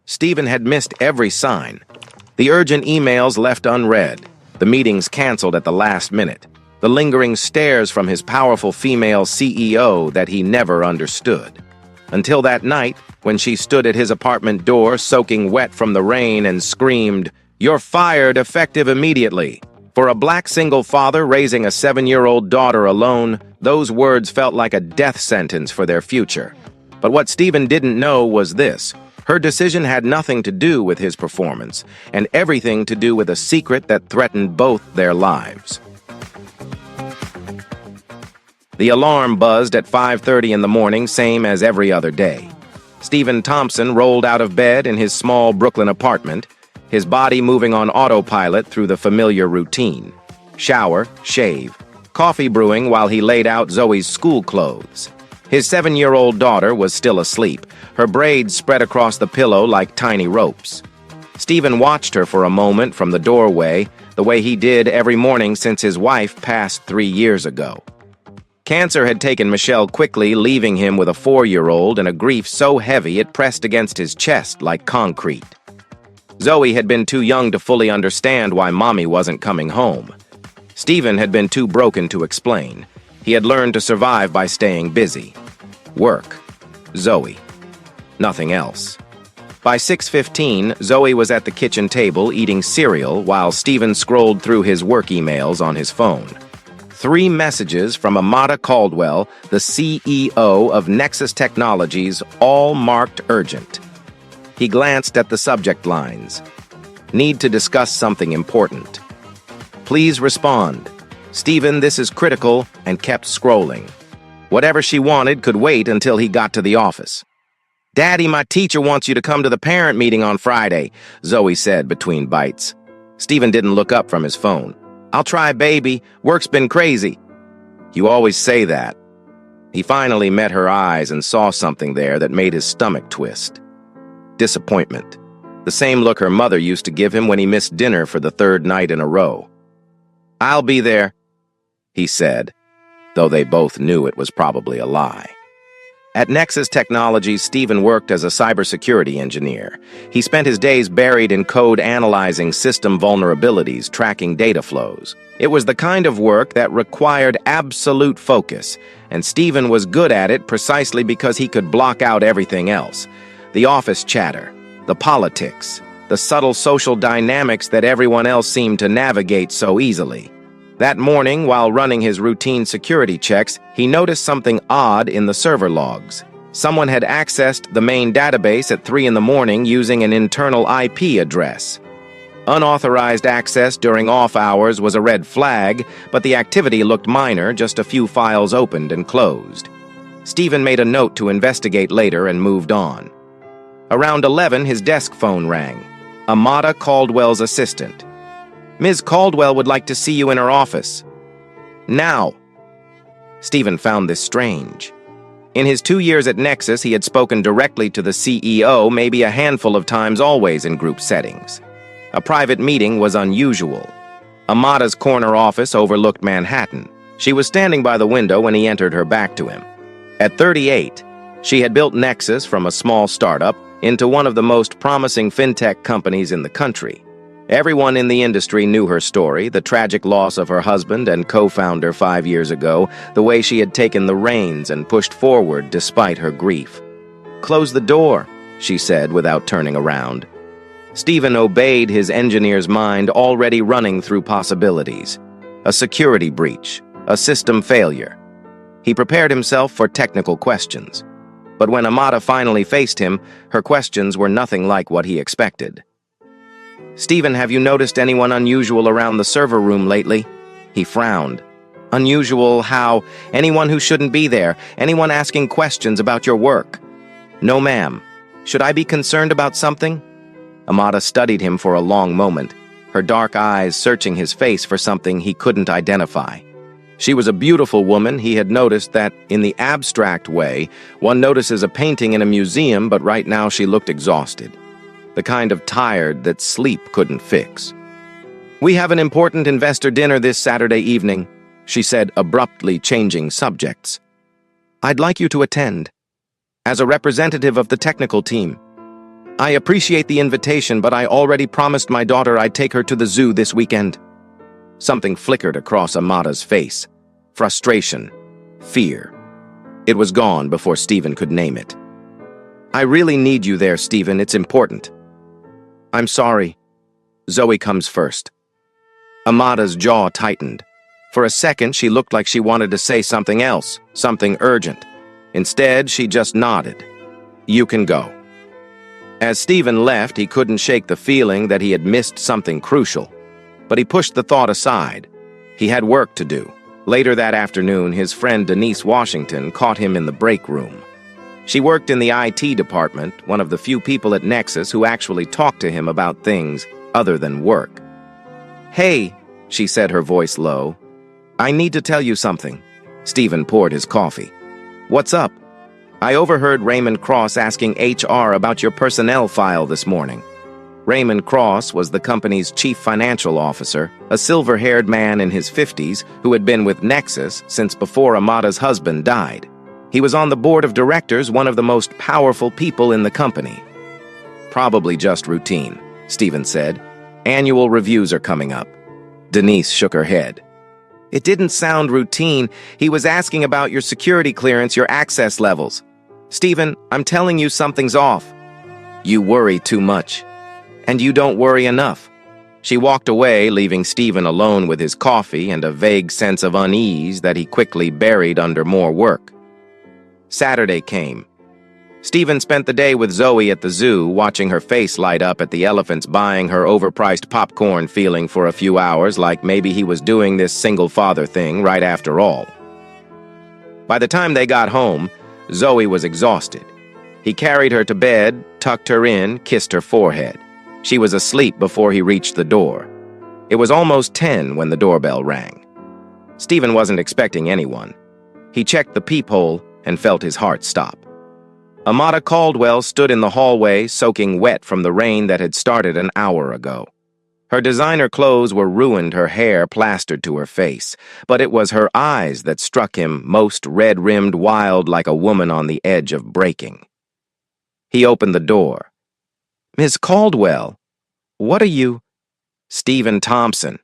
Stephen had missed every sign. The urgent emails left unread, the meetings canceled at the last minute, the lingering stares from his powerful female CEO that he never understood. Until that night, when she stood at his apartment door soaking wet from the rain and screamed, "You're fired, effective immediately." For a black single father raising a 7-year-old daughter alone, those words felt like a death sentence for their future. But what Stephen didn't know was this: her decision had nothing to do with his performance, and everything to do with a secret that threatened both their lives. The alarm buzzed at 5:30 in the morning, same as every other day. Stephen Thompson rolled out of bed in his small Brooklyn apartment, his body moving on autopilot through the familiar routine. Shower, shave, coffee brewing while he laid out Zoe's school clothes. His 7-year-old daughter was still asleep, her braids spread across the pillow like tiny ropes. Stephen watched her for a moment from the doorway, the way he did every morning since his wife passed 3 years ago. Cancer had taken Michelle quickly, leaving him with a 4-year-old and a grief so heavy it pressed against his chest like concrete. Zoe had been too young to fully understand why Mommy wasn't coming home. Stephen had been too broken to explain. He had learned to survive by staying busy. Work. Zoe. Nothing else. By 6:15, Zoe was at the kitchen table eating cereal while Stephen scrolled through his work emails on his phone. 3 messages from Amada Caldwell, the CEO of Nexus Technologies, all marked urgent. He glanced at the subject lines. Need to discuss something important. Please respond. Stephen, this is critical, and kept scrolling. Whatever she wanted could wait until he got to the office. Daddy, my teacher wants you to come to the parent meeting on Friday, Zoe said between bites. Stephen didn't look up from his phone. I'll try, baby. Work's been crazy. You always say that. He finally met her eyes and saw something there that made his stomach twist. Disappointment. The same look her mother used to give him when he missed dinner for the 3rd night in a row. I'll be there, he said, though they both knew it was probably a lie. At Nexus Technologies, Stephen worked as a cybersecurity engineer. He spent his days buried in code analyzing system vulnerabilities, tracking data flows. It was the kind of work that required absolute focus, and Stephen was good at it precisely because he could block out everything else. The office chatter, the politics, the subtle social dynamics that everyone else seemed to navigate so easily. That morning, while running his routine security checks, he noticed something odd in the server logs. Someone had accessed the main database at 3 in the morning using an internal IP address. Unauthorized access during off hours was a red flag, but the activity looked minor, just a few files opened and closed. Stephen made a note to investigate later and moved on. Around 11, his desk phone rang. Amada Caldwell's assistant. Ms. Caldwell would like to see you in her office. Now. Stephen found this strange. In his 2 years at Nexus, he had spoken directly to the CEO maybe a handful of times, always in group settings. A private meeting was unusual. Amada's corner office overlooked Manhattan. She was standing by the window when he entered her back to him. At 38, she had built Nexus from a small startup into one of the most promising fintech companies in the country. Everyone in the industry knew her story, the tragic loss of her husband and co-founder 5 years ago, the way she had taken the reins and pushed forward despite her grief. Close the door, she said without turning around. Stephen obeyed, his engineer's mind already running through possibilities. A security breach, a system failure. He prepared himself for technical questions. But when Amada finally faced him, her questions were nothing like what he expected. Stephen, have you noticed anyone unusual around the server room lately? He frowned. Unusual how? Anyone who shouldn't be there, anyone asking questions about your work. No, ma'am. Should I be concerned about something? Amada studied him for a long moment, her dark eyes searching his face for something he couldn't identify. She was a beautiful woman. He had noticed that, in the abstract way, one notices a painting in a museum, but right now she looked exhausted. The kind of tired that sleep couldn't fix. We have an important investor dinner this Saturday evening, she said, abruptly changing subjects. I'd like you to attend. As a representative of the technical team. I appreciate the invitation, but I already promised my daughter I'd take her to the zoo this weekend. Something flickered across Amada's face. Frustration. Fear. It was gone before Stephen could name it. I really need you there, Stephen. It's important. I'm sorry. Zoe comes first. Amada's jaw tightened. For a second, she looked like she wanted to say something else, something urgent. Instead, she just nodded. You can go. As Stephen left, he couldn't shake the feeling that he had missed something crucial. But he pushed the thought aside. He had work to do. Later that afternoon, his friend Denise Washington caught him in the break room. She worked in the IT department, one of the few people at Nexus who actually talked to him about things other than work. Hey, she said, her voice low. I need to tell you something. Stephen poured his coffee. What's up? I overheard Raymond Cross asking HR about your personnel file this morning. Raymond Cross was the company's chief financial officer, a silver-haired man in his 50s who had been with Nexus since before Amada's husband died. He was on the board of directors, one of the most powerful people in the company. Probably just routine, Stephen said. Annual reviews are coming up. Denise shook her head. It didn't sound routine. He was asking about your security clearance, your access levels. Stephen, I'm telling you something's off. You worry too much. And you don't worry enough. She walked away, leaving Stephen alone with his coffee and a vague sense of unease that he quickly buried under more work. Saturday came. Stephen spent the day with Zoe at the zoo, watching her face light up at the elephants buying her overpriced popcorn, feeling for a few hours like maybe he was doing this single-father thing right after all. By the time they got home, Zoe was exhausted. He carried her to bed, tucked her in, kissed her forehead. She was asleep before he reached the door. It was almost 10 when the doorbell rang. Stephen wasn't expecting anyone. He checked the peephole and felt his heart stop. Amada Caldwell stood in the hallway, soaking wet from the rain that had started an hour ago. Her designer clothes were ruined, her hair plastered to her face, but it was her eyes that struck him, most red-rimmed, wild, like a woman on the edge of breaking. He opened the door. Miss Caldwell, what are you? Stephen Thompson.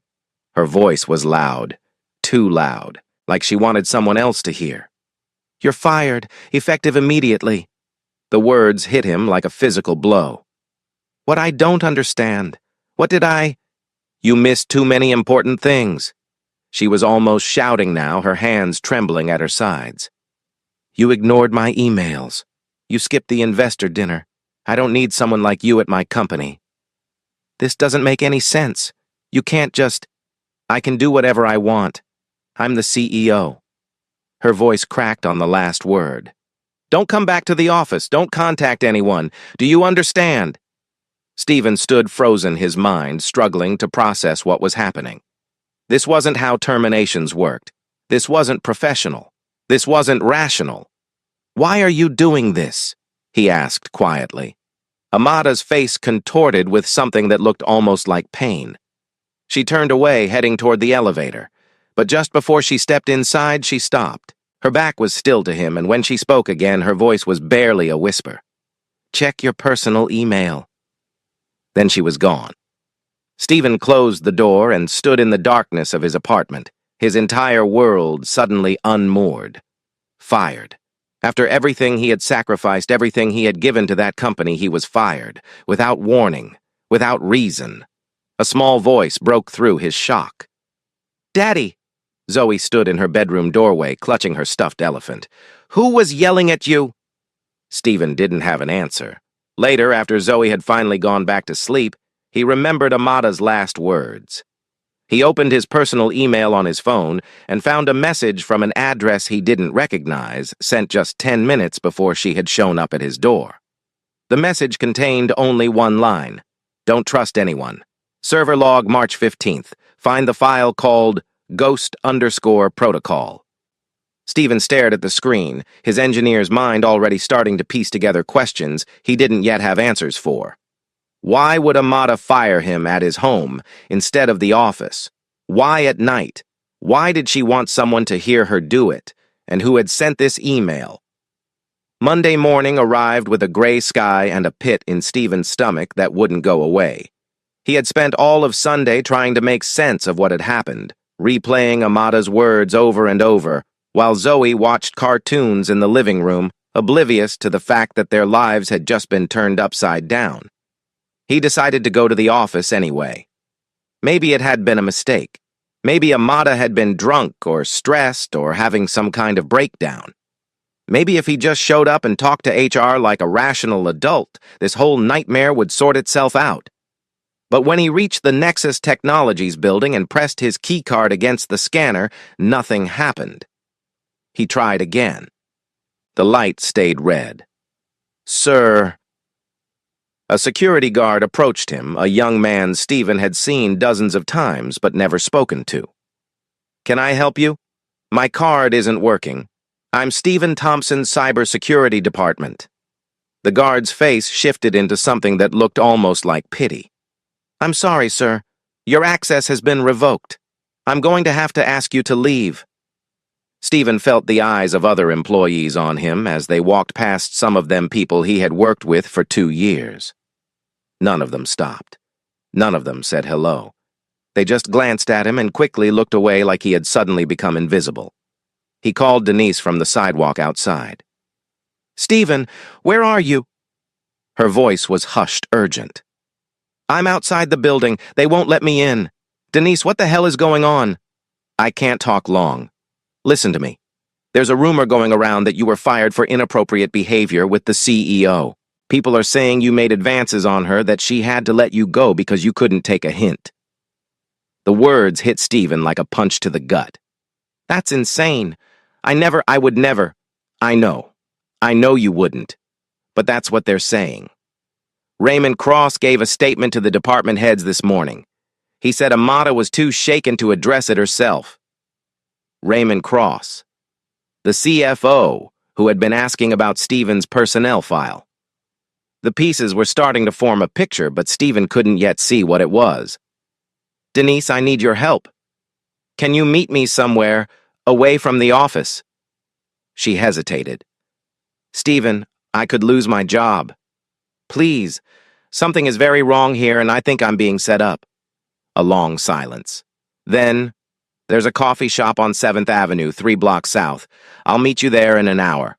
Her voice was loud, too loud, like she wanted someone else to hear. You're fired, effective immediately. The words hit him like a physical blow. What I don't understand. What did I? You missed too many important things. She was almost shouting now, her hands trembling at her sides. You ignored my emails. You skipped the investor dinner. I don't need someone like you at my company. This doesn't make any sense. You can't just... I can do whatever I want. I'm the CEO. Her voice cracked on the last word. Don't come back to the office. Don't contact anyone. Do you understand? Stephen stood frozen, his mind struggling to process what was happening. This wasn't how terminations worked. This wasn't professional. This wasn't rational. Why are you doing this? He asked quietly. Amada's face contorted with something that looked almost like pain. She turned away, heading toward the elevator. But just before she stepped inside, she stopped. Her back was still to him, and when she spoke again, her voice was barely a whisper. Check your personal email. Then she was gone. Stephen closed the door and stood in the darkness of his apartment, his entire world suddenly unmoored. Fired. After everything he had sacrificed, everything he had given to that company, he was fired, without warning, without reason. A small voice broke through his shock. Daddy! Zoe stood in her bedroom doorway, clutching her stuffed elephant. Who was yelling at you? Stephen didn't have an answer. Later, after Zoe had finally gone back to sleep, he remembered Amada's last words. He opened his personal email on his phone and found a message from an address he didn't recognize, sent just 10 minutes before she had shown up at his door. The message contained only one line. Don't trust anyone. Server log March 15th. Find the file called Ghost_Protocol. Stephen stared at the screen, his engineer's mind already starting to piece together questions he didn't yet have answers for. Why would Amada fire him at his home instead of the office? Why at night? Why did she want someone to hear her do it? And who had sent this email? Monday morning arrived with a gray sky and a pit in Stephen's stomach that wouldn't go away. He had spent all of Sunday trying to make sense of what had happened, replaying Amada's words over and over, while Zoe watched cartoons in the living room, oblivious to the fact that their lives had just been turned upside down. He decided to go to the office anyway. Maybe it had been a mistake. Maybe Amada had been drunk or stressed or having some kind of breakdown. Maybe if he just showed up and talked to HR like a rational adult, this whole nightmare would sort itself out. But when he reached the Nexus Technologies building and pressed his keycard against the scanner, nothing happened. He tried again. The light stayed red. "Sir." A security guard approached him, a young man Stephen had seen dozens of times but never spoken to. "Can I help you? My card isn't working. I'm Stephen Thompson's cybersecurity department." The guard's face shifted into something that looked almost like pity. "I'm sorry, sir. Your access has been revoked. I'm going to have to ask you to leave." Stephen felt the eyes of other employees on him as they walked past, some of them people he had worked with for 2 years. None of them stopped. None of them said hello. They just glanced at him and quickly looked away like he had suddenly become invisible. He called Denise from the sidewalk outside. "Stephen, where are you?" Her voice was hushed, urgent. "I'm outside the building. They won't let me in. Denise, what the hell is going on?" "I can't talk long. Listen to me. There's a rumor going around that you were fired for inappropriate behavior with the CEO. People are saying you made advances on her, that she had to let you go because you couldn't take a hint." The words hit Stephen like a punch to the gut. "That's insane. I would never. I know you wouldn't. But that's what they're saying." Raymond Cross gave a statement to the department heads this morning. He said Amada was too shaken to address it herself. Raymond Cross, the CFO, who had been asking about Stephen's personnel file. The pieces were starting to form a picture, but Stephen couldn't yet see what it was. "Denise, I need your help. Can you meet me somewhere, away from the office?" She hesitated. "Stephen, I could lose my job. Please, something is very wrong here and I think I'm being set up." A long silence. Then, "There's a coffee shop on 7th Avenue, 3 blocks south. I'll meet you there in an hour."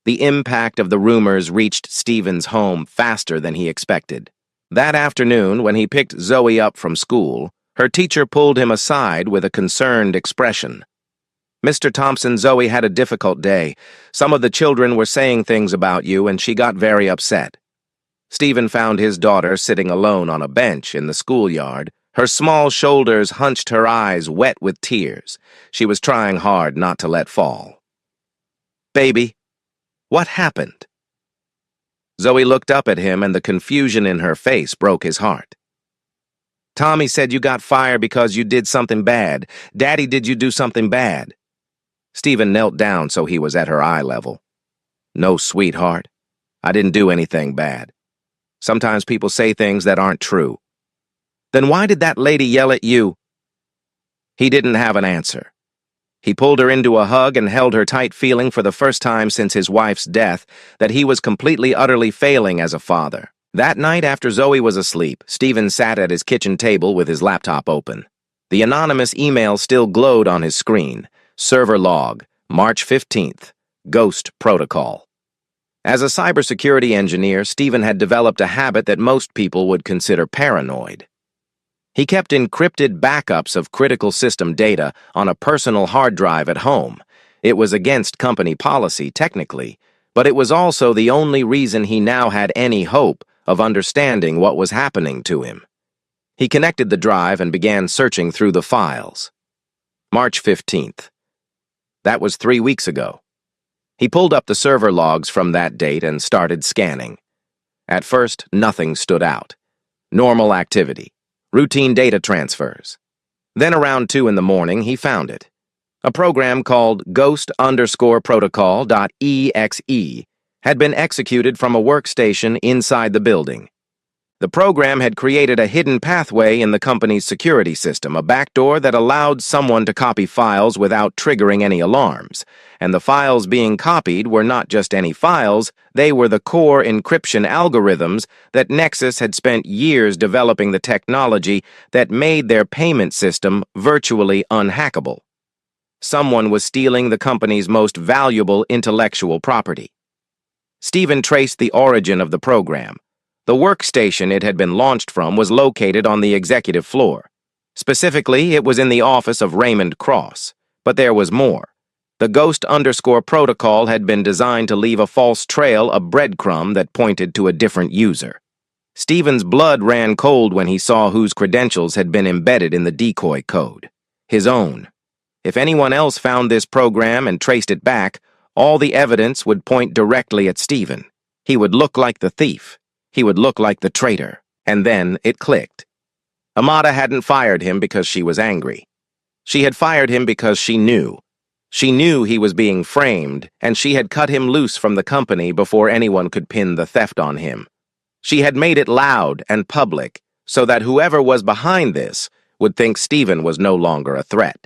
The impact of the rumors reached Stephen's home faster than he expected. That afternoon, when he picked Zoe up from school, her teacher pulled him aside with a concerned expression. "Mr. Thompson, Zoe had a difficult day. Some of the children were saying things about you and she got very upset." Stephen found his daughter sitting alone on a bench in the schoolyard. Her small shoulders hunched, her eyes wet with tears. She was trying hard not to let fall. "Baby, what happened?" Zoe looked up at him and the confusion in her face broke his heart. "Tommy said you got fired because you did something bad. Daddy, did you do something bad?" Stephen knelt down so he was at her eye level. "No, sweetheart. I didn't do anything bad. Sometimes people say things that aren't true." "Then why did that lady yell at you?" He didn't have an answer. He pulled her into a hug and held her tight, feeling for the first time since his wife's death that he was completely, utterly failing as a father. That night after Zoe was asleep, Stephen sat at his kitchen table with his laptop open. The anonymous email still glowed on his screen. Server log, March 15th, Ghost Protocol. As a cybersecurity engineer, Stephen had developed a habit that most people would consider paranoid. He kept encrypted backups of critical system data on a personal hard drive at home. It was against company policy, technically, but it was also the only reason he now had any hope of understanding what was happening to him. He connected the drive and began searching through the files. March 15th. That was 3 weeks ago. He pulled up the server logs from that date and started scanning. At first, nothing stood out. Normal activity. Routine data transfers. Then around 2 in the morning, he found it. A program called Ghost_Protocol.exe had been executed from a workstation inside the building. The program had created a hidden pathway in the company's security system, a backdoor that allowed someone to copy files without triggering any alarms. And the files being copied were not just any files, they were the core encryption algorithms that Nexus had spent years developing the technology that made their payment system virtually unhackable. Someone was stealing the company's most valuable intellectual property. Stephen traced the origin of the program. The workstation it had been launched from was located on the executive floor. Specifically, it was in the office of Raymond Cross. But there was more. The Ghost_protocol had been designed to leave a false trail, a breadcrumb that pointed to a different user. Stephen's blood ran cold when he saw whose credentials had been embedded in the decoy code. His own. If anyone else found this program and traced it back, all the evidence would point directly at Stephen. He would look like the thief. He would look like the traitor. And then it clicked. Amada hadn't fired him because she was angry. She had fired him because she knew. She knew he was being framed, and she had cut him loose from the company before anyone could pin the theft on him. She had made it loud and public so that whoever was behind this would think Stephen was no longer a threat.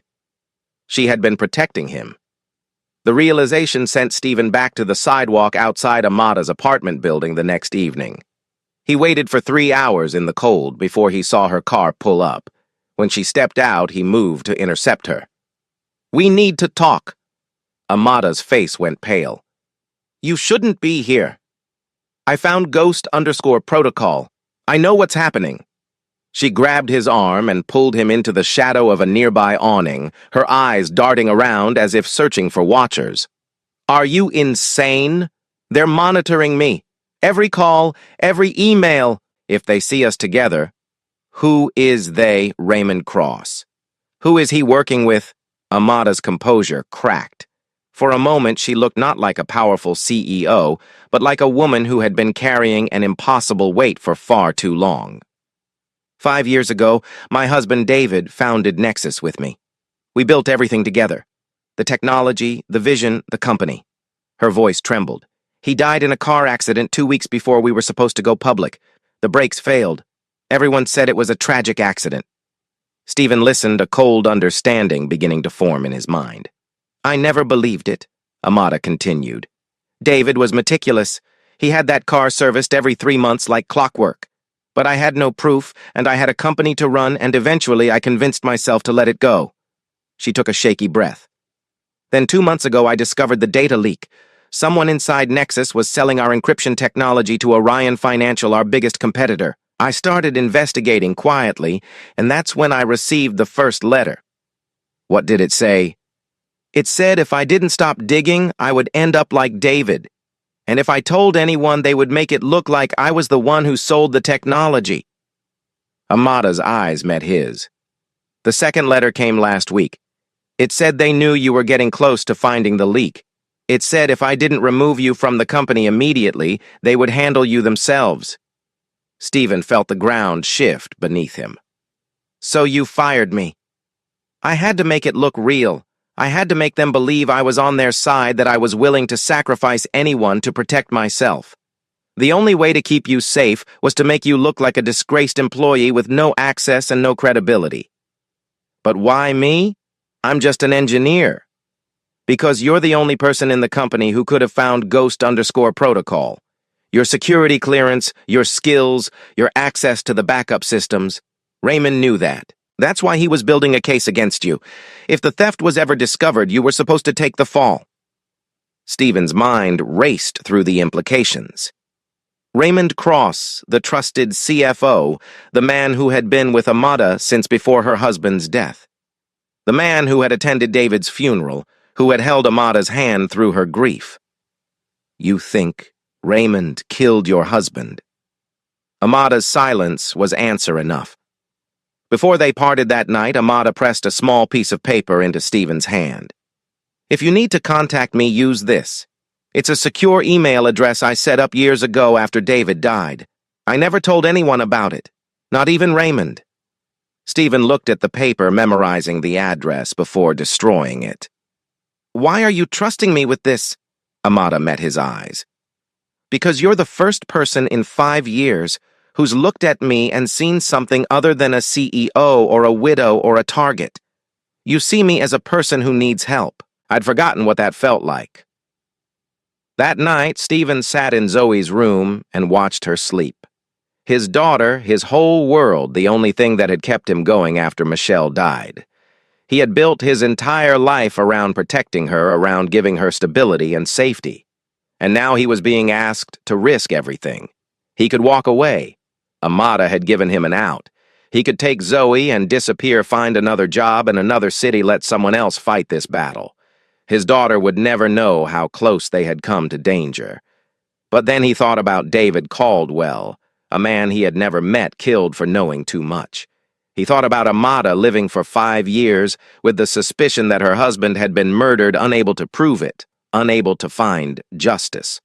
She had been protecting him. The realization sent Stephen back to the sidewalk outside Amada's apartment building the next evening. He waited for 3 hours in the cold before he saw her car pull up. When she stepped out, he moved to intercept her. "We need to talk." Amada's face went pale. "You shouldn't be here. I found Ghost_protocol. I know what's happening." She grabbed his arm and pulled him into the shadow of a nearby awning, her eyes darting around as if searching for watchers. "Are you insane? They're monitoring me. Every call, every email. If they see us together." Who is they, Raymond Cross? Who is he working with? Amada's composure cracked. For a moment, she looked not like a powerful CEO, but like a woman who had been carrying an impossible weight for far too long. 5 years ago, my husband David founded Nexus with me. We built everything together. The technology, the vision, the company. Her voice trembled. He died in a car accident 2 weeks before we were supposed to go public. The brakes failed. Everyone said it was a tragic accident. Stephen listened, a cold understanding beginning to form in his mind. "I never believed it," Amada continued. "David was meticulous. He had that car serviced every 3 months like clockwork. But I had no proof, and I had a company to run, and eventually I convinced myself to let it go." She took a shaky breath. "Then 2 months ago I discovered the data leak. Someone inside Nexus was selling our encryption technology to Orion Financial, our biggest competitor. I started investigating quietly, and that's when I received the first letter." "What did it say?" "It said if I didn't stop digging, I would end up like David. And if I told anyone, they would make it look like I was the one who sold the technology." Amada's eyes met his. "The second letter came last week. It said they knew you were getting close to finding the leak. It said if I didn't remove you from the company immediately, they would handle you themselves." Stephen felt the ground shift beneath him. "So you fired me." "I had to make it look real. I had to make them believe I was on their side, that I was willing to sacrifice anyone to protect myself. The only way to keep you safe was to make you look like a disgraced employee with no access and no credibility." "But why me? I'm just an engineer." "Because you're the only person in the company who could have found Ghost_protocol. Your security clearance, your skills, your access to the backup systems. Raymond knew that. That's why he was building a case against you. If the theft was ever discovered, you were supposed to take the fall." Stephen's mind raced through the implications. Raymond Cross, the trusted CFO, the man who had been with Amada since before her husband's death. The man who had attended David's funeral, who had held Amada's hand through her grief. "You think Raymond killed your husband?" Amada's silence was answer enough. Before they parted that night, Amada pressed a small piece of paper into Stephen's hand. "If you need to contact me, use this. It's a secure email address I set up years ago after David died. I never told anyone about it, not even Raymond." Stephen looked at the paper, memorizing the address before destroying it. "Why are you trusting me with this?" Amada met his eyes. "Because you're the first person in 5 years who's looked at me and seen something other than a CEO or a widow or a target. You see me as a person who needs help. I'd forgotten what that felt like. That night, Stephen sat in Zoe's room and watched her sleep. His daughter, his whole world, the only thing that had kept him going after Michelle died. He had built his entire life around protecting her, around giving her stability and safety. And now he was being asked to risk everything. He could walk away. Amada had given him an out. He could take Zoe and disappear, find another job in another city, let someone else fight this battle. His daughter would never know how close they had come to danger. But then he thought about David Caldwell, a man he had never met killed for knowing too much. He thought about Amada living for 5 years with the suspicion that her husband had been murdered, unable to prove it, unable to find justice.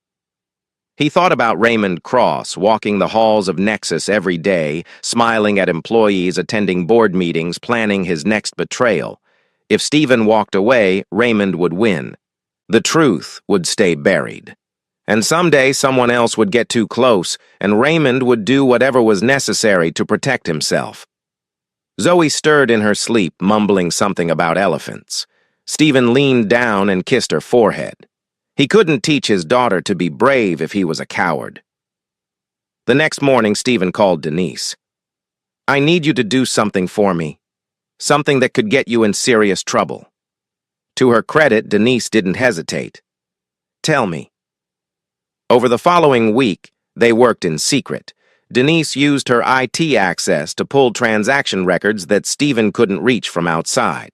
He thought about Raymond Cross walking the halls of Nexus every day, smiling at employees, attending board meetings, planning his next betrayal. If Stephen walked away, Raymond would win. The truth would stay buried. And someday someone else would get too close, and Raymond would do whatever was necessary to protect himself. Zoe stirred in her sleep, mumbling something about elephants. Stephen leaned down and kissed her forehead. He couldn't teach his daughter to be brave if he was a coward. The next morning, Stephen called Denise. "I need you to do something for me. Something that could get you in serious trouble." To her credit, Denise didn't hesitate. "Tell me." Over the following week, they worked in secret. Denise used her IT access to pull transaction records that Stephen couldn't reach from outside.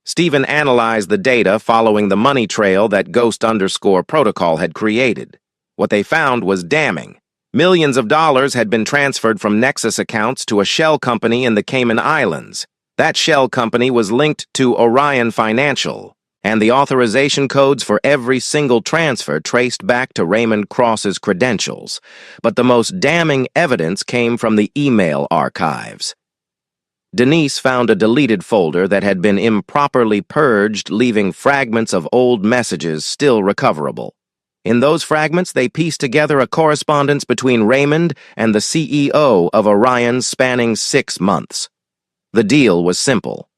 Stephen analyzed the data following the money trail that Ghost_Protocol had created. What they found was damning. Millions of dollars had been transferred from Nexus accounts to a shell company in the Cayman Islands. That shell company was linked to Orion Financial, and the authorization codes for every single transfer traced back to Raymond Cross's credentials. But the most damning evidence came from the email archives. Denise found a deleted folder that had been improperly purged, leaving fragments of old messages still recoverable. In those fragments, they pieced together a correspondence between Raymond and the CEO of Orion spanning 6 months. The deal was simple.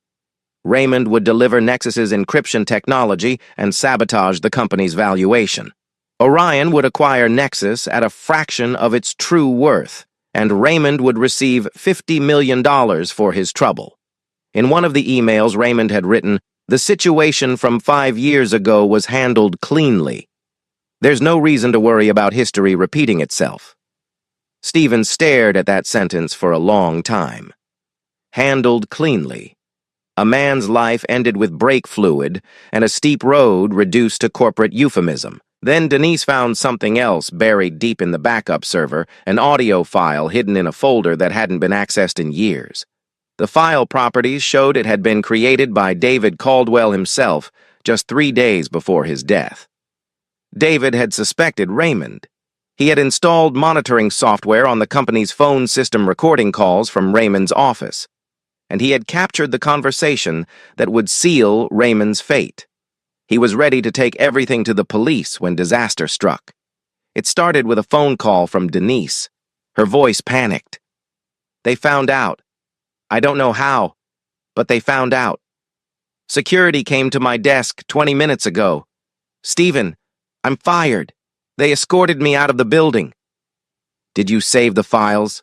Raymond would deliver Nexus's encryption technology and sabotage the company's valuation. Orion would acquire Nexus at a fraction of its true worth, and Raymond would receive $50 million for his trouble. In one of the emails, Raymond had written, "The situation from 5 years ago was handled cleanly. There's no reason to worry about history repeating itself." Stephen stared at that sentence for a long time. Handled cleanly. A man's life ended with brake fluid, and a steep road reduced to corporate euphemism. Then Denise found something else buried deep in the backup server, an audio file hidden in a folder that hadn't been accessed in years. The file properties showed it had been created by David Caldwell himself just 3 days before his death. David had suspected Raymond. He had installed monitoring software on the company's phone system recording calls from Raymond's office, and he had captured the conversation that would seal Raymond's fate. He was ready to take everything to the police when disaster struck. It started with a phone call from Denise. Her voice panicked. "They found out. I don't know how, but they found out. Security came to my desk 20 minutes ago. Stephen, I'm fired. They escorted me out of the building." "Did you save the files?"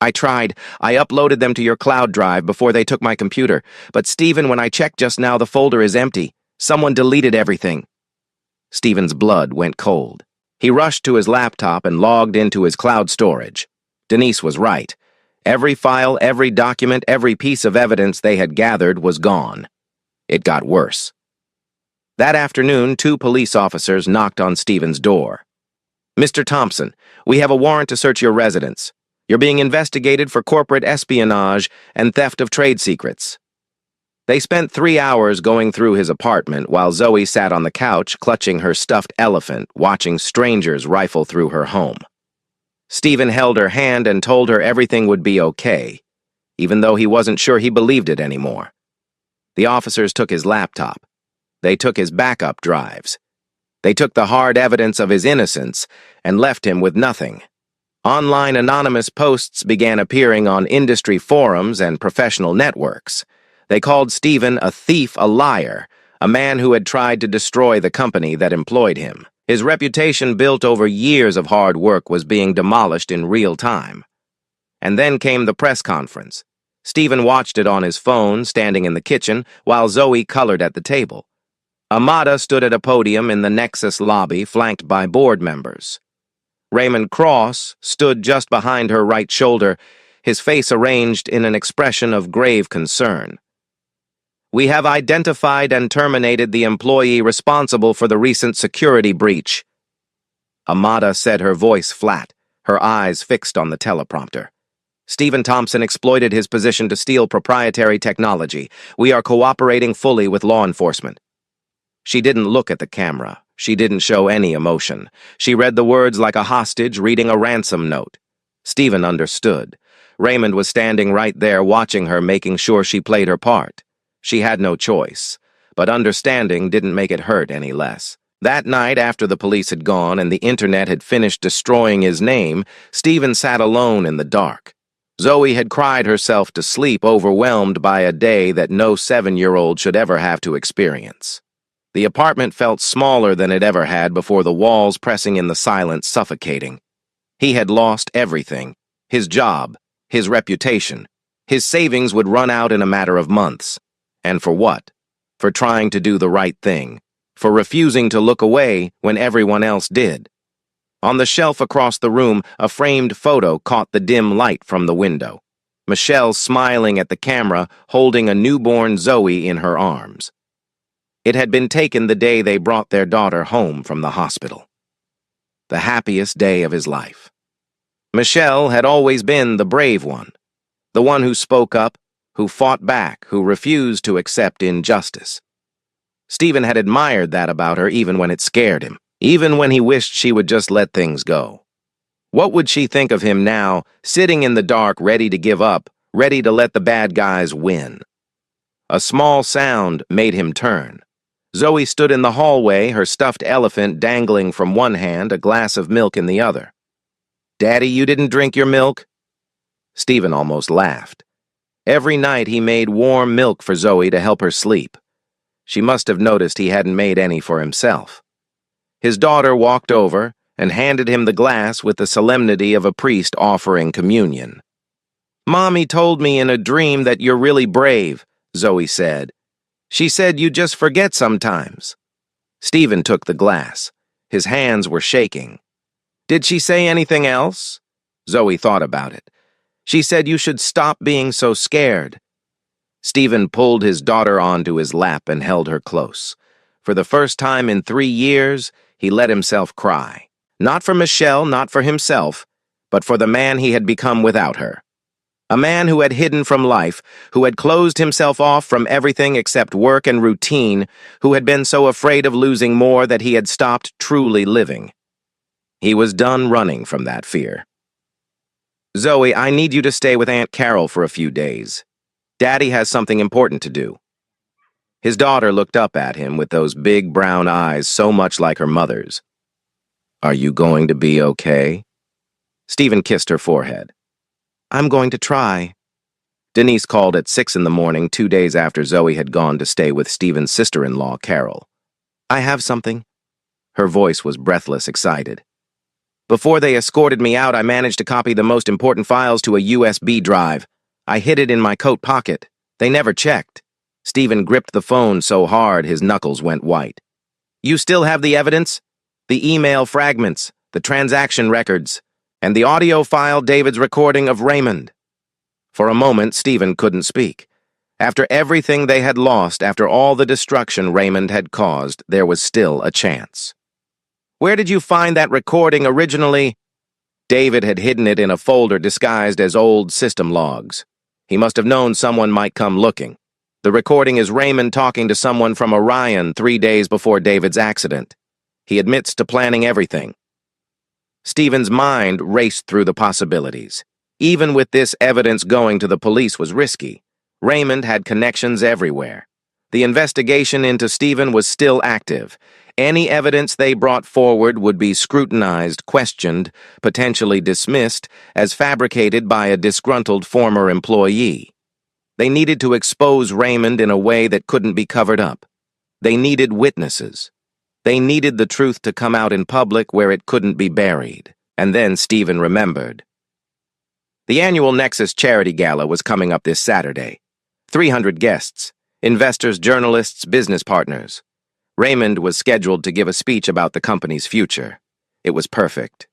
"I tried. I uploaded them to your cloud drive before they took my computer. But Stephen, when I checked just now, the folder is empty. Someone deleted everything." Stephen's blood went cold. He rushed to his laptop and logged into his cloud storage. Denise was right. Every file, every document, every piece of evidence they had gathered was gone. It got worse. That afternoon, 2 police officers knocked on Stephen's door. "Mr. Thompson, we have a warrant to search your residence. You're being investigated for corporate espionage and theft of trade secrets." They spent 3 hours going through his apartment while Zoe sat on the couch clutching her stuffed elephant, watching strangers rifle through her home. Stephen held her hand and told her everything would be okay, even though he wasn't sure he believed it anymore. The officers took his laptop. They took his backup drives. They took the hard evidence of his innocence and left him with nothing. Online anonymous posts began appearing on industry forums and professional networks. They called Stephen a thief, a liar, a man who had tried to destroy the company that employed him. His reputation, built over years of hard work, was being demolished in real time. And then came the press conference. Stephen watched it on his phone, standing in the kitchen, while Zoe colored at the table. Amada stood at a podium in the Nexus lobby, flanked by board members. Raymond Cross stood just behind her right shoulder, his face arranged in an expression of grave concern. "We have identified and terminated the employee responsible for the recent security breach." Amada said, her voice flat, her eyes fixed on the teleprompter. "Stephen Thompson exploited his position to steal proprietary technology. We are cooperating fully with law enforcement." She didn't look at the camera. She didn't show any emotion. She read the words like a hostage reading a ransom note. Stephen understood. Raymond was standing right there watching her, making sure she played her part. She had no choice, but understanding didn't make it hurt any less. That night, after the police had gone and the internet had finished destroying his name, Stephen sat alone in the dark. Zoe had cried herself to sleep, overwhelmed by a day that no 7-year-old should ever have to experience. The apartment felt smaller than it ever had before, the walls pressing in the silence, suffocating. He had lost everything. His job, his reputation. His savings would run out in a matter of months. And for what? For trying to do the right thing. For refusing to look away when everyone else did. On the shelf across the room, a framed photo caught the dim light from the window. Michelle smiling at the camera, holding a newborn Zoe in her arms. It had been taken the day they brought their daughter home from the hospital. The happiest day of his life. Michelle had always been the brave one, the one who spoke up, who fought back, who refused to accept injustice. Stephen had admired that about her, even when it scared him, even when he wished she would just let things go. What would she think of him now, sitting in the dark, ready to give up, ready to let the bad guys win? A small sound made him turn. Zoe stood in the hallway, her stuffed elephant dangling from one hand, a glass of milk in the other. "Daddy, you didn't drink your milk?" Stephen almost laughed. Every night he made warm milk for Zoe to help her sleep. She must have noticed he hadn't made any for himself. His daughter walked over and handed him the glass with the solemnity of a priest offering communion. "Mommy told me in a dream that you're really brave," Zoe said. "She said you just forget sometimes." Stephen took the glass. His hands were shaking. "Did she say anything else?" Zoe thought about it. "She said you should stop being so scared." Stephen pulled his daughter onto his lap and held her close. For the first time in 3 years, he let himself cry. Not for Michelle, not for himself, but for the man he had become without her. A man who had hidden from life, who had closed himself off from everything except work and routine, who had been so afraid of losing more that he had stopped truly living. He was done running from that fear. "Zoe, I need you to stay with Aunt Carol for a few days. Daddy has something important to do." His daughter looked up at him with those big brown eyes so much like her mother's. "Are you going to be okay?" Stephen kissed her forehead. "I'm going to try." Denise called at 6 in the morning, 2 days after Zoe had gone to stay with Stephen's sister-in-law, Carol. "I have something." Her voice was breathless, excited. "Before they escorted me out, I managed to copy the most important files to a USB drive. I hid it in my coat pocket. They never checked." Stephen gripped the phone so hard his knuckles went white. "You still have the evidence? The email fragments, the transaction records, and the audio file, David's recording of Raymond." For a moment, Stephen couldn't speak. After everything they had lost, after all the destruction Raymond had caused, there was still a chance. "Where did you find that recording originally?" David had hidden it in a folder disguised as old system logs. He must have known someone might come looking. The recording is Raymond talking to someone from Orion 3 days before David's accident. He admits to planning everything. Stephen's mind raced through the possibilities. Even with this evidence, going to the police was risky. Raymond had connections everywhere. The investigation into Stephen was still active. Any evidence they brought forward would be scrutinized, questioned, potentially dismissed as fabricated by a disgruntled former employee. They needed to expose Raymond in a way that couldn't be covered up. They needed witnesses. They needed the truth to come out in public where it couldn't be buried. And then Stephen remembered. The annual Nexus Charity Gala was coming up this Saturday. 300 guests, investors, journalists, business partners. Raymond was scheduled to give a speech about the company's future. It was perfect.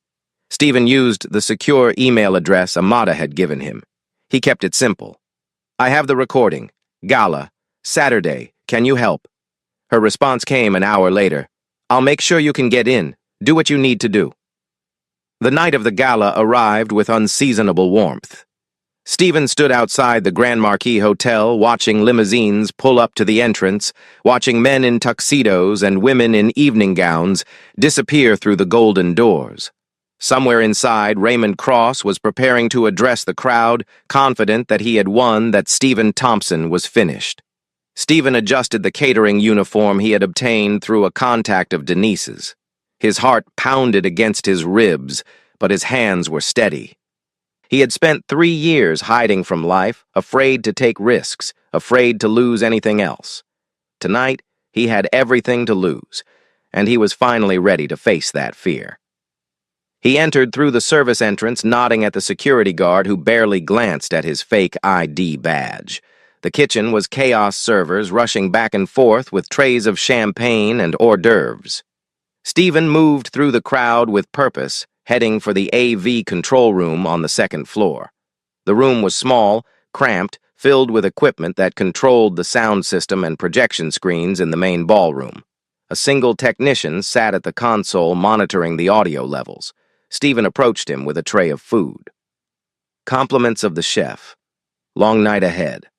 Stephen used the secure email address Amada had given him. He kept it simple. "I have the recording. Gala. Saturday. Can you help?" Her response came an hour later. "I'll make sure you can get in. Do what you need to do." The night of the gala arrived with unseasonable warmth. Stephen stood outside the Grand Marquis Hotel watching limousines pull up to the entrance, watching men in tuxedos and women in evening gowns disappear through the golden doors. Somewhere inside, Raymond Cross was preparing to address the crowd, confident that he had won, that Stephen Thompson was finished. Stephen adjusted the catering uniform he had obtained through a contact of Denise's. His heart pounded against his ribs, but his hands were steady. He had spent 3 years hiding from life, afraid to take risks, afraid to lose anything else. Tonight, he had everything to lose, and he was finally ready to face that fear. He entered through the service entrance, nodding at the security guard who barely glanced at his fake ID badge. The kitchen was chaos, servers rushing back and forth with trays of champagne and hors d'oeuvres. Stephen moved through the crowd with purpose, heading for the AV control room on the second floor. The room was small, cramped, filled with equipment that controlled the sound system and projection screens in the main ballroom. A single technician sat at the console monitoring the audio levels. Stephen approached him with a tray of food. "Compliments of the chef. Long night ahead."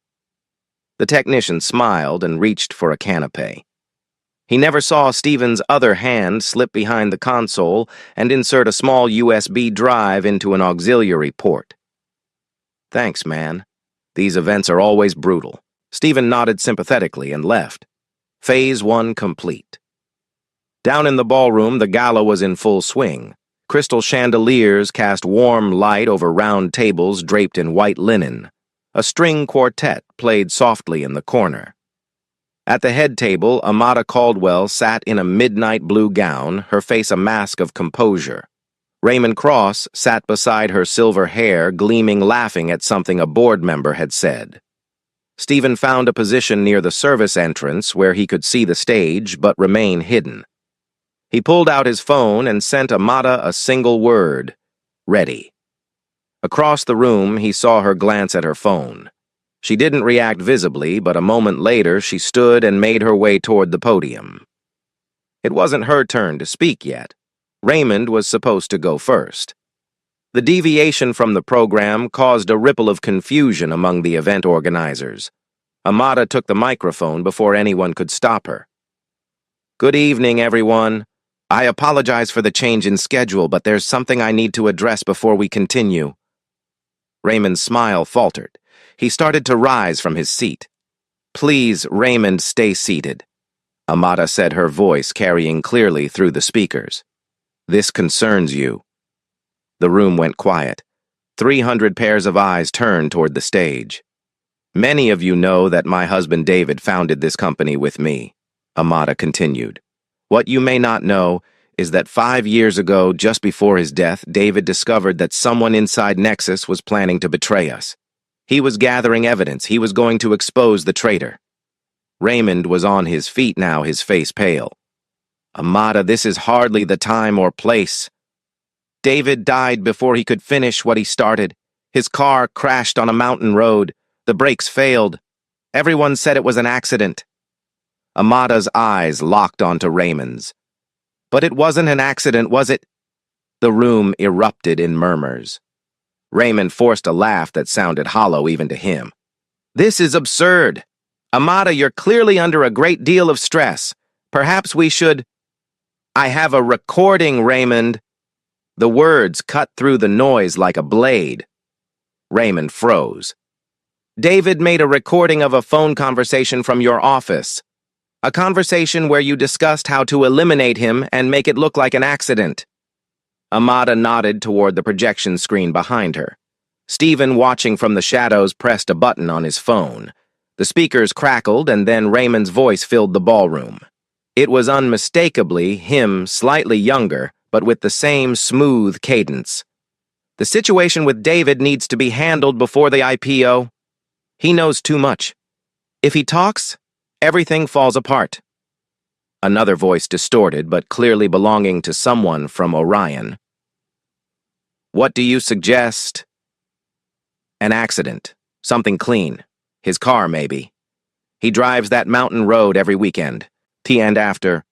The technician smiled and reached for a canapé. He never saw Stephen's other hand slip behind the console and insert a small USB drive into an auxiliary port. "Thanks, man. These events are always brutal." Stephen nodded sympathetically and left. Phase 1 complete. Down in the ballroom, the gala was in full swing. Crystal chandeliers cast warm light over round tables draped in white linen. A string quartet played softly in the corner. At the head table, Amada Caldwell sat in a midnight blue gown, her face a mask of composure. Raymond Cross sat beside her, silver hair gleaming, laughing at something a board member had said. Stephen found a position near the service entrance where he could see the stage but remain hidden. He pulled out his phone and sent Amada a single word: "Ready." Across the room, he saw her glance at her phone. She didn't react visibly, but a moment later she stood and made her way toward the podium. It wasn't her turn to speak yet. Raymond was supposed to go first. The deviation from the program caused a ripple of confusion among the event organizers. Amada took the microphone before anyone could stop her. "Good evening, everyone. I apologize for the change in schedule, but there's something I need to address before we continue." Raymond's smile faltered. He started to rise from his seat. "Please, Raymond, stay seated," Amada said, her voice carrying clearly through the speakers. "This concerns you." The room went quiet. 300 pairs of eyes turned toward the stage. "Many of you know that my husband David founded this company with me," Amada continued. "What you may not know is that 5 years ago, just before his death, David discovered that someone inside Nexus was planning to betray us. He was gathering evidence. He was going to expose the traitor." Raymond was on his feet now, his face pale. "Amada, this is hardly the time or place. David died before he could finish what he started. His car crashed on a mountain road. The brakes failed. Everyone said it was an accident." Amada's eyes locked onto Raymond's. "But it wasn't an accident, was it?" The room erupted in murmurs. Raymond forced a laugh that sounded hollow even to him. "This is absurd. Amada, you're clearly under a great deal of stress. Perhaps we should—" "I have a recording, Raymond." The words cut through the noise like a blade. Raymond froze. "David made a recording of a phone conversation from your office." A conversation where you discussed how to eliminate him and make it look like an accident. Amada nodded toward the projection screen behind her. Stephen, watching from the shadows, pressed a button on his phone. The speakers crackled, and then Raymond's voice filled the ballroom. It was unmistakably him, slightly younger, but with the same smooth cadence. The situation with David needs to be handled before the IPO. He knows too much. If he talks, everything falls apart. Another voice, distorted but clearly belonging to someone from Orion. What do you suggest? An accident. Something clean. His car, maybe. He drives that mountain road every weekend. And after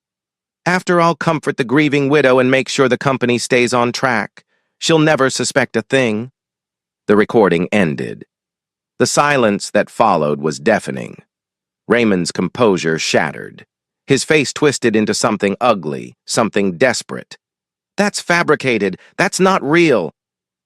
I'll comfort the grieving widow and make sure the company stays on track. She'll never suspect a thing. The recording ended. The silence that followed was deafening. Raymond's composure shattered. His face twisted into something ugly, something desperate. That's fabricated. That's not real.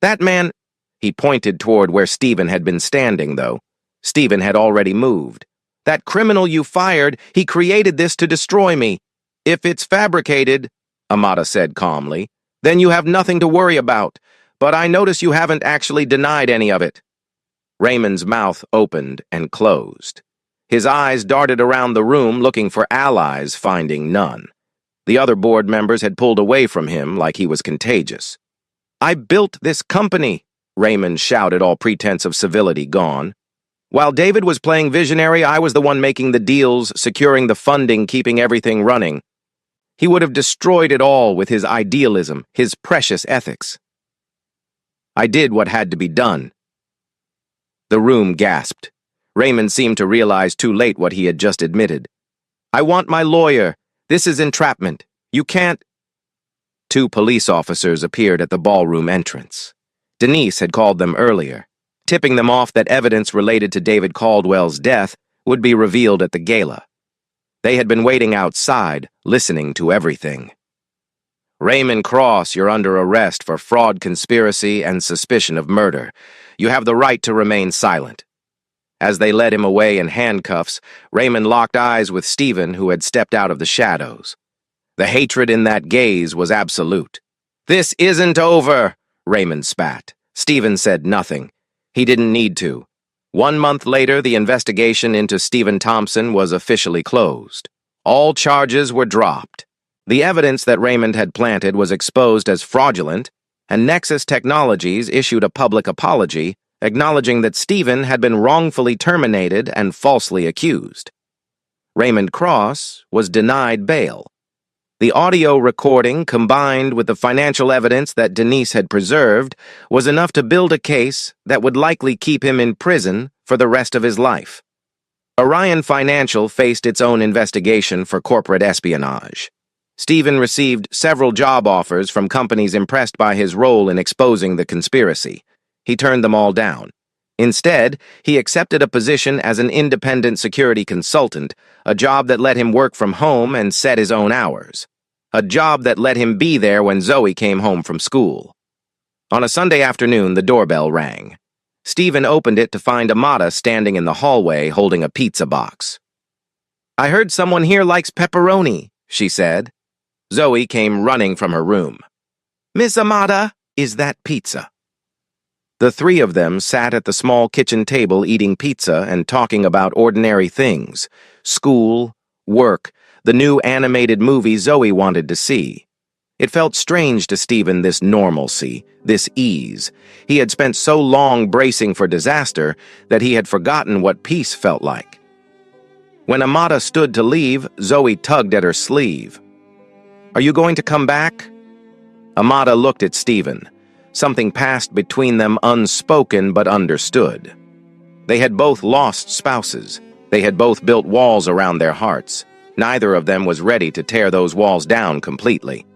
That man... He pointed toward where Stephen had been standing, though. Stephen had already moved. That criminal you fired, he created this to destroy me. If it's fabricated, Amada said calmly, then you have nothing to worry about. But I notice you haven't actually denied any of it. Raymond's mouth opened and closed. His eyes darted around the room looking for allies, finding none. The other board members had pulled away from him like he was contagious. I built this company, Raymond shouted, all pretense of civility gone. While David was playing visionary, I was the one making the deals, securing the funding, keeping everything running. He would have destroyed it all with his idealism, his precious ethics. I did what had to be done. The room gasped. Raymond seemed to realize too late what he had just admitted. I want my lawyer. This is entrapment. You can't... Two police officers appeared at the ballroom entrance. Denise had called them earlier, tipping them off that evidence related to David Caldwell's death would be revealed at the gala. They had been waiting outside, listening to everything. Raymond Cross, you're under arrest for fraud, conspiracy, and suspicion of murder. You have the right to remain silent. As they led him away in handcuffs, Raymond locked eyes with Stephen, who had stepped out of the shadows. The hatred in that gaze was absolute. This isn't over, Raymond spat. Stephen said nothing. He didn't need to. 1 month later, the investigation into Stephen Thompson was officially closed. All charges were dropped. The evidence that Raymond had planted was exposed as fraudulent, and Nexus Technologies issued a public apology, acknowledging that Stephen had been wrongfully terminated and falsely accused. Raymond Cross was denied bail. The audio recording, combined with the financial evidence that Denise had preserved, was enough to build a case that would likely keep him in prison for the rest of his life. Orion Financial faced its own investigation for corporate espionage. Stephen received several job offers from companies impressed by his role in exposing the conspiracy. He turned them all down. Instead, he accepted a position as an independent security consultant, a job that let him work from home and set his own hours. A job that let him be there when Zoe came home from school. On a Sunday afternoon, the doorbell rang. Stephen opened it to find Amada standing in the hallway holding a pizza box. I heard someone here likes pepperoni, she said. Zoe came running from her room. Miss Amada, is that pizza? The three of them sat at the small kitchen table eating pizza and talking about ordinary things. School, work, the new animated movie Zoe wanted to see. It felt strange to Stephen, this normalcy, this ease. He had spent so long bracing for disaster that he had forgotten what peace felt like. When Amada stood to leave, Zoe tugged at her sleeve. Are you going to come back? Amada looked at Stephen. Something passed between them unspoken but understood. They had both lost spouses. They had both built walls around their hearts. Neither of them was ready to tear those walls down completely.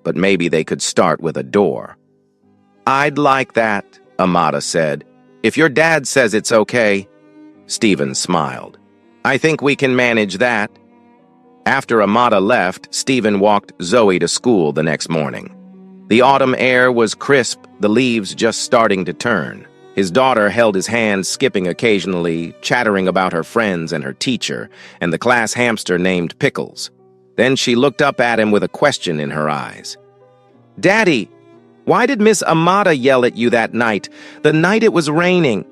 But maybe they could start with a door. I'd like that, Amada said. If your dad says it's okay. Stephen smiled. I think we can manage that. After Amada left, Stephen walked Zoe to school the next morning. The autumn air was crisp, the leaves just starting to turn. His daughter held his hand, skipping occasionally, chattering about her friends and her teacher, and the class hamster named Pickles. Then she looked up at him with a question in her eyes. "Daddy, why did Miss Amata yell at you that night, the night it was raining?"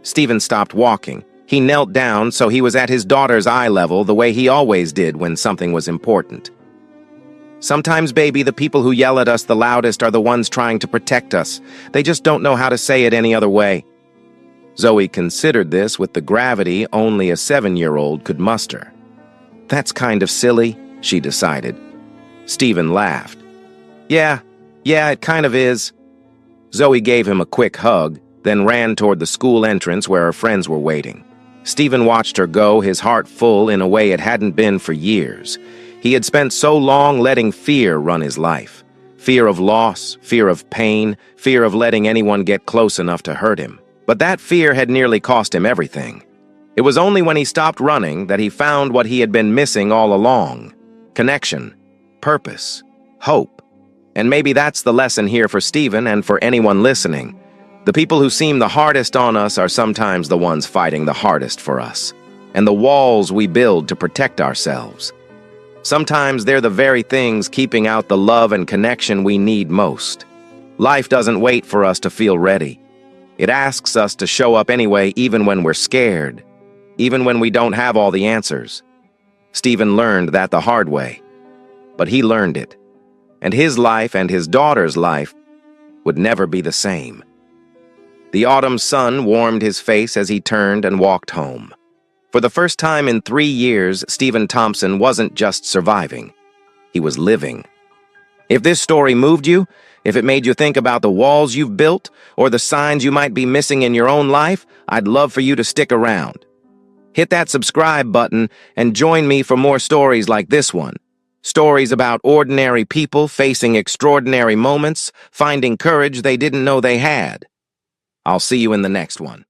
Stephen stopped walking. He knelt down so he was at his daughter's eye level, the way he always did when something was important. "Sometimes, baby, the people who yell at us the loudest are the ones trying to protect us. They just don't know how to say it any other way." Zoe considered this with the gravity only a 7-year-old could muster. "That's kind of silly," she decided. Stephen laughed. Yeah, it kind of is." Zoe gave him a quick hug, then ran toward the school entrance where her friends were waiting. Stephen watched her go, his heart full in a way it hadn't been for years. He had spent so long letting fear run his life. Fear of loss, fear of pain, fear of letting anyone get close enough to hurt him. But that fear had nearly cost him everything. It was only when he stopped running that he found what he had been missing all along: connection, purpose, hope. And maybe that's the lesson here for Stephen and for anyone listening. The people who seem the hardest on us are sometimes the ones fighting the hardest for us, and the walls we build to protect ourselves. Sometimes they're the very things keeping out the love and connection we need most. Life doesn't wait for us to feel ready. It asks us to show up anyway, even when we're scared, even when we don't have all the answers. Stephen learned that the hard way, but he learned it, and his life and his daughter's life would never be the same. The autumn sun warmed his face as he turned and walked home. For the first time in 3 years, Stephen Thompson wasn't just surviving. He was living. If this story moved you, if it made you think about the walls you've built, or the signs you might be missing in your own life, I'd love for you to stick around. Hit that subscribe button and join me for more stories like this one. Stories about ordinary people facing extraordinary moments, finding courage they didn't know they had. I'll see you in the next one.